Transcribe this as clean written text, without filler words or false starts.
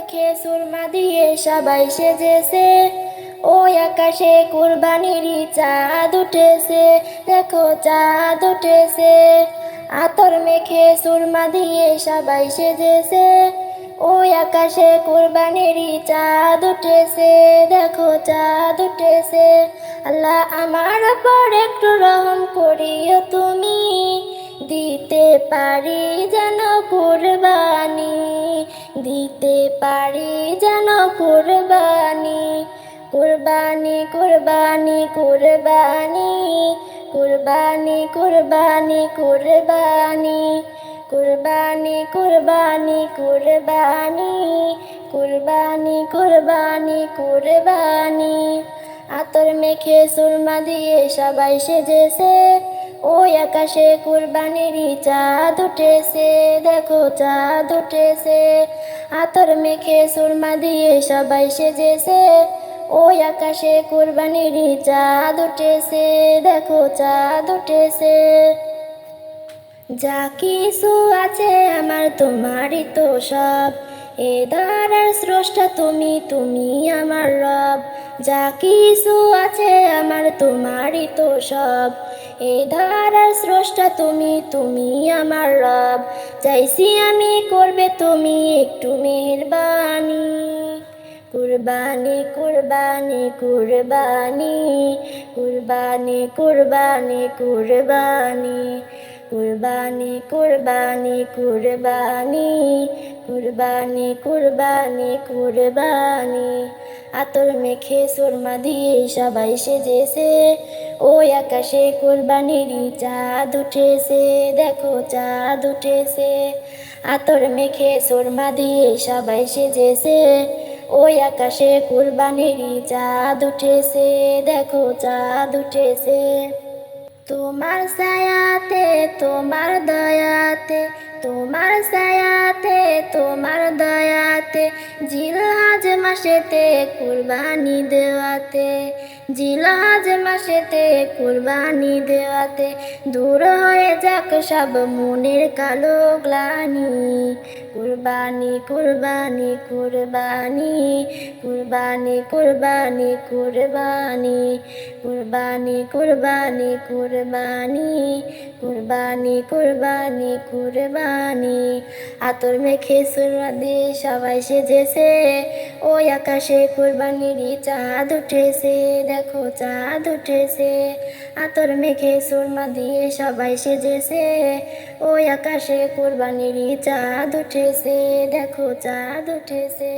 মেখে সুরমা দিয়ে সবাই সেজেছে, ওই আকাশে কুরবানির চাঁদ উঠেছে, দেখো চাঁদ উঠেছে। আতর মেখে সুরমা দিয়ে সবাই সেজেছে, ওই আকাশে কুরবানির চাঁদ উঠেছে, দেখো চাঁদ উঠেছে। আল্লাহ আমার উপর একটু রহম করিও তুমি, দিতে পারি যেন কুরবানি, দিতে পারি যেন কুরবানি। কুরবানি কুরবানি কুরবানি কুরবানি কুরবানি কুরবানি কুরবানি কুরবানি কুরবানি কুরবানি কুরবানি কুরবানি। আতর মেখে সুরমা দিয়ে সবাই সেজেছে, ওই আকাশে কুরবানির চাঁদ উঠেছে, দেখো চাঁদ উঠেছে। আতর মেখে সুরমা দিয়ে সবাই সেজেছে, ওই আকাশে কুরবানির চাঁদ উঠেছে, দেখো চাঁদ উঠেছে। যা কিছু আছে আমার তোমারই তো সব, এ ধারার স্রষ্টা তুমি, তুমি আমার রব। যা কিছু আছে আমার তোমারই তো সব, এ ধারার স্রষ্টা তুমি, তুমি আমার রব। চাইছি আমি করবে তুমি একটু মেহেরবানি, কুরবানি কুরবানি কুরবানি কুরবানি কুরবানি কুরবানি কুরবানি কুরবানি কুরবানি কুরবানি কুরবানি কুরবানি। আতর মেখে সুরমা দিয়ে সবাই সেজেছে, ওই আকাশে কুরবানির চাঁদ উঠেছে, দেখো চাঁদ উঠেছে। আতর মেখে সুরমা দিয়ে সবাই সেজেছে, ওই আকাশে কুরবানির চাঁদ উঠেছে, দেখো চাঁদ উঠেছে। তোমার ছায়াতে তোমার দয়াতে, তোমার ছায়াতে তোমার দয়াতে, জিলহজ মাসেতে কুরবানি দেওয়াতে, জিলহজ মাসেতে কুরবানি দেওয়াতে, দূর হয়ে যাক সব মনের কালো গ্লানি। কুরবানি কুরবানি কুরবানি কুরবানি কুরবানি কুরবানি কুরবানি কুরবানি কুরবানি কুরবানি কুরবানি কুরবানি। আতর মেখে সুরমা দিয়ে সবাই সেজেছে, ওই আকাশে কুরবানির চাঁদ উঠেছে, দেখো চাঁদ উঠেছে। আতর মেখে সুরমা দিয়ে সবাই সেজেছে, ওই আকাশে কুরবানির চাঁদ উঠেছে, দেখো চাঁদ উঠেছে।